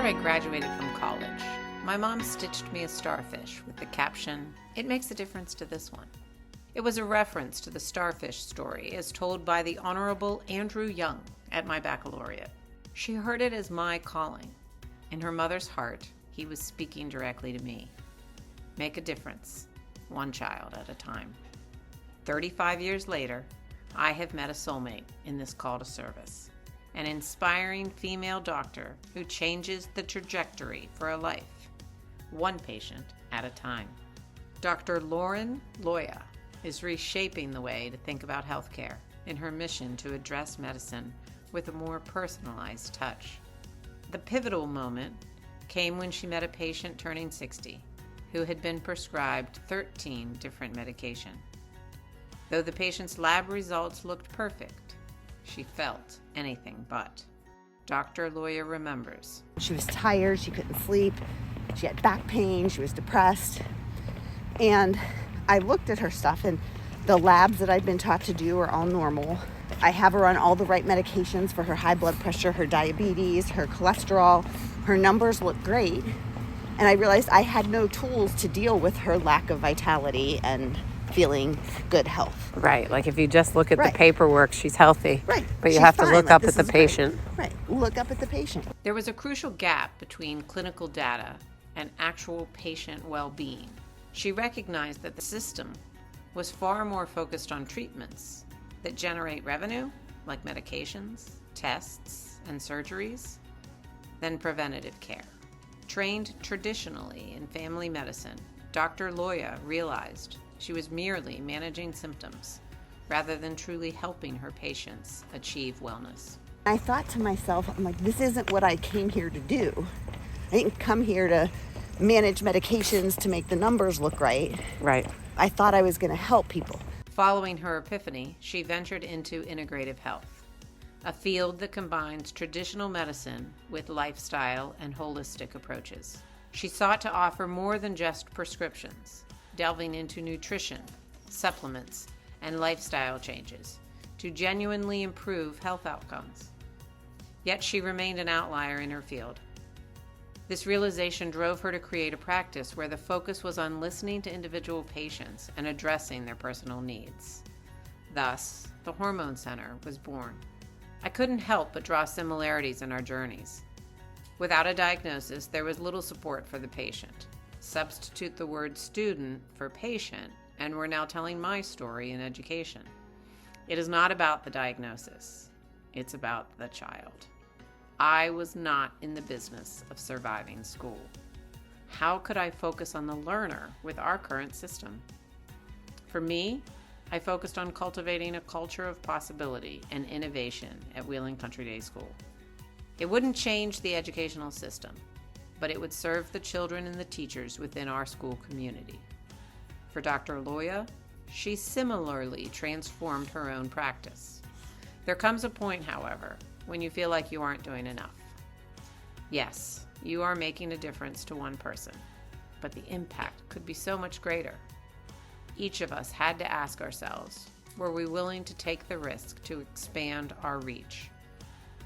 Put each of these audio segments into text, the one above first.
I graduated from college, my mom stitched me a starfish with the caption, "It makes a difference to this one." It was a reference to the starfish story as told by the Honorable Andrew Young at my baccalaureate. She heard it as my calling. In her mother's heart, he was speaking directly to me. Make a difference, one child at a time. 35 years later, I have met a soulmate in this call to service, an inspiring female doctor who changes the trajectory for a life, one patient at a time. Dr. Loya is reshaping the way to think about healthcare in her mission to address medicine with a more personalized touch. The pivotal moment came when she met a patient turning 60 who had been prescribed 13 different medications. Though the patient's lab results looked perfect, she felt anything but. Dr. Loya remembers. She was tired, she couldn't sleep, she had back pain, she was depressed. And I looked at her stuff, and the labs that I'd been taught to do are all normal. I have her on all the right medications for her high blood pressure, her diabetes, her cholesterol. Her numbers look great. And I realized I had no tools to deal with her lack of vitality and feeling good health. Right, like if you just look at the paperwork, she's healthy. Right. But you have to look up at the patient. Right, look up at the patient. There was a crucial gap between clinical data and actual patient well-being. She recognized that the system was far more focused on treatments that generate revenue, like medications, tests, and surgeries, than preventative care. Trained traditionally in family medicine, Dr. Loya realized she was merely managing symptoms rather than truly helping her patients achieve wellness. I thought to myself, I'm like, this isn't what I came here to do. I didn't come here to manage medications to make the numbers look right. Right. I thought I was going to help people. Following her epiphany, she ventured into integrative health, a field that combines traditional medicine with lifestyle and holistic approaches. She sought to offer more than just prescriptions, delving into nutrition, supplements, and lifestyle changes to genuinely improve health outcomes. Yet she remained an outlier in her field. This realization drove her to create a practice where the focus was on listening to individual patients and addressing their personal needs. Thus, the Hormone Center was born. I couldn't help but draw similarities in our journeys. Without a diagnosis, there was little support for the patient. Substitute the word student for patient, and we're now telling my story in education. It is not about the diagnosis. It's about the child. I was not in the business of surviving school. How could I focus on the learner with our current system? For me, I focused on cultivating a culture of possibility and innovation at Wheeling Country Day School. It wouldn't change the educational system, but it would serve the children and the teachers within our school community. For Dr. Loya, she similarly transformed her own practice. There comes a point, however, when you feel like you aren't doing enough. Yes, you are making a difference to one person, but the impact could be so much greater. Each of us had to ask ourselves, were we willing to take the risk to expand our reach?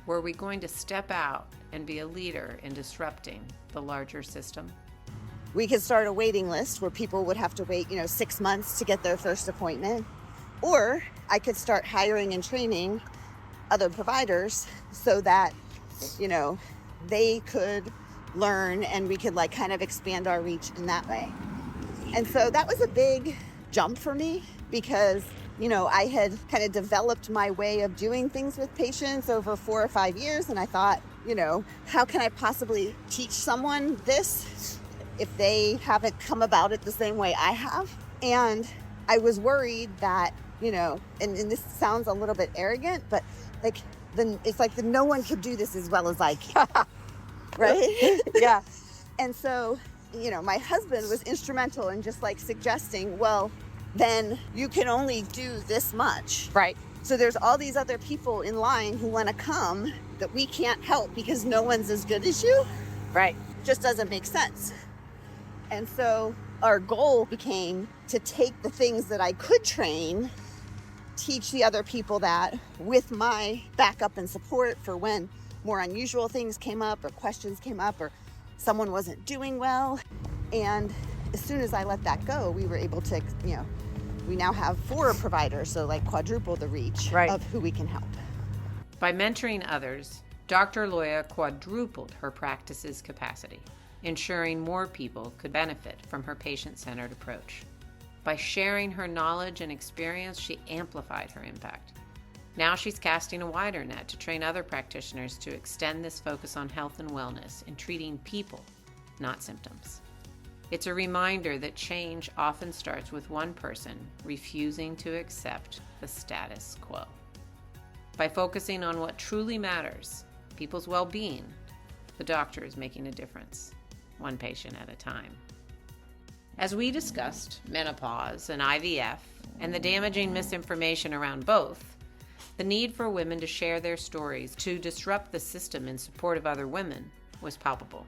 Were we going to step out and be a leader in disrupting the larger system? We could start a waiting list where people would have to wait, 6 months to get their first appointment. Or I could start hiring and training other providers so that, they could learn and we could kind of expand our reach in that way. And so that was a big jump for me because, I had kind of developed my way of doing things with patients over 4 or 5 years. And I thought, how can I possibly teach someone this if they haven't come about it the same way I have? And I was worried that, and this sounds a little bit arrogant, but it's like no one could do this as well as I can. Right? Yeah. And so, my husband was instrumental in just suggesting, well, then you can only do this much. Right. So there's all these other people in line who want to come that we can't help because no one's as good as you. Right. Just doesn't make sense. And so our goal became to take the things that I could train, teach the other people that with my backup and support for when more unusual things came up or questions came up or someone wasn't doing well. And as soon as I let that go, we were able to, we now have 4 providers, so like quadruple the reach of who we can help. By mentoring others, Dr. Loya quadrupled her practice's capacity, ensuring more people could benefit from her patient-centered approach. By sharing her knowledge and experience, she amplified her impact. Now she's casting a wider net to train other practitioners to extend this focus on health and wellness in treating people, not symptoms. It's a reminder that change often starts with one person refusing to accept the status quo. By focusing on what truly matters, people's well-being, the doctor is making a difference, one patient at a time. As we discussed menopause and IVF and the damaging misinformation around both, the need for women to share their stories to disrupt the system in support of other women was palpable.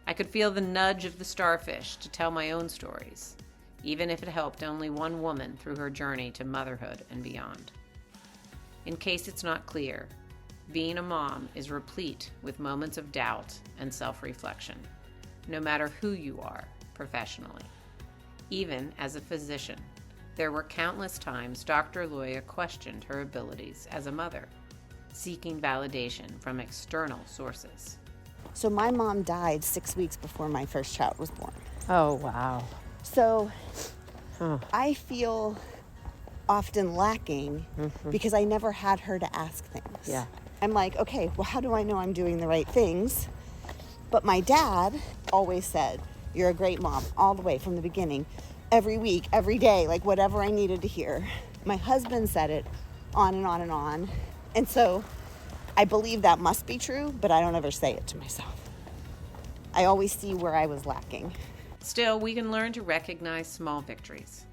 I could feel the nudge of the starfish to tell my own stories, even if it helped only one woman through her journey to motherhood and beyond. In case it's not clear, being a mom is replete with moments of doubt and self-reflection, no matter who you are professionally. Even as a physician, there were countless times Dr. Loya questioned her abilities as a mother, seeking validation from external sources. So my mom died 6 weeks before my first child was born. Oh, wow. So I feel often lacking because I never had her to ask things. Yeah. I'm like, okay, well, how do I know I'm doing the right things? But my dad always said, you're a great mom, all the way from the beginning. Every week, every day, like whatever I needed to hear. My husband said it on and on and on. And so I believe that must be true, but I don't ever say it to myself. I always see where I was lacking. Still, we can learn to recognize small victories.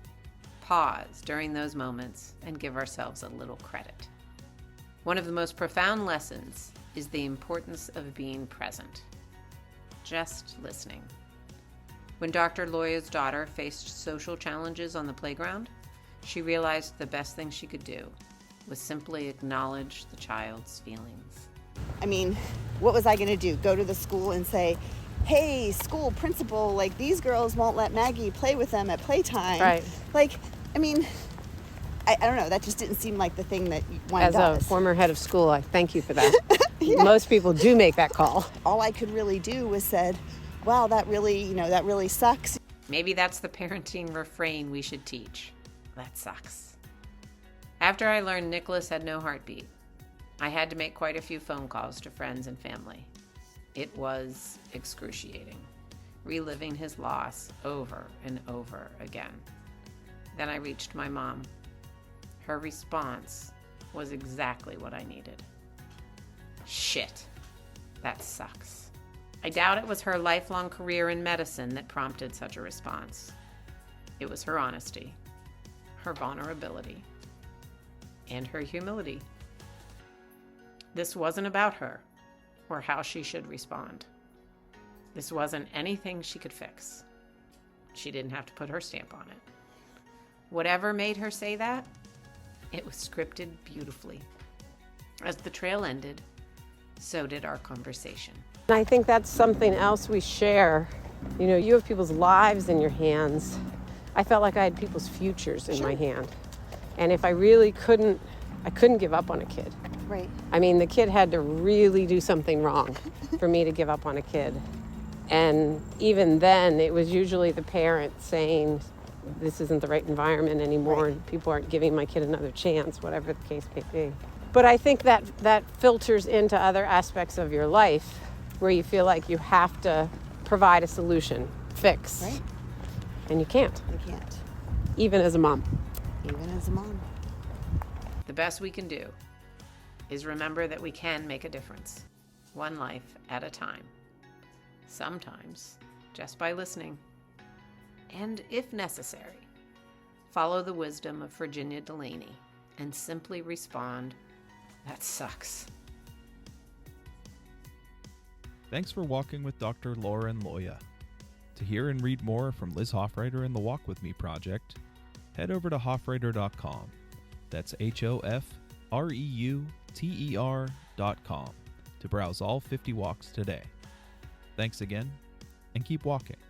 Pause during those moments and give ourselves a little credit. One of the most profound lessons is the importance of being present. Just listening. When Dr. Loya's daughter faced social challenges on the playground, she realized the best thing she could do was simply acknowledge the child's feelings. I mean, what was I going to do? Go to the school and say, hey, school principal, like these girls won't let Maggie play with them at playtime. Right. Like, I mean, I don't know. That just didn't seem like the thing that one As does. a former head of school, I thank you for that. Yeah. Most people do make that call. All I could really do was said, wow, that really sucks. Maybe that's the parenting refrain we should teach. That sucks. After I learned Nicholas had no heartbeat, I had to make quite a few phone calls to friends and family. It was excruciating, reliving his loss over and over again. Then I reached my mom. Her response was exactly what I needed. Shit, that sucks. I doubt it was her lifelong career in medicine that prompted such a response. It was her honesty, her vulnerability, and her humility. This wasn't about her or how she should respond. This wasn't anything she could fix. She didn't have to put her stamp on it. Whatever made her say that, it was scripted beautifully. As the trail ended, so did our conversation. And I think that's something else we share. You know, you have people's lives in your hands. I felt like I had people's futures in my hand. And if I really couldn't give up on a kid. Right. I mean, the kid had to really do something wrong for me to give up on a kid. And even then, it was usually the parent saying, this isn't the right environment anymore, and people aren't giving my kid another chance, whatever the case may be. But I think that filters into other aspects of your life where you feel like you have to provide a solution, fix. Right. And you can't. You can't. Even as a mom. Even as a mom. The best we can do is remember that we can make a difference, one life at a time. Sometimes just by listening. And if necessary, follow the wisdom of Virginia Delaney and simply respond, that sucks. Thanks for walking with Dr. Lauren Loya. To hear and read more from Liz Hofreiter and the Walk With Me project, head over to hofreiter.com. That's HOFREUTER.com. to browse all 50 walks today. Thanks again, and keep walking.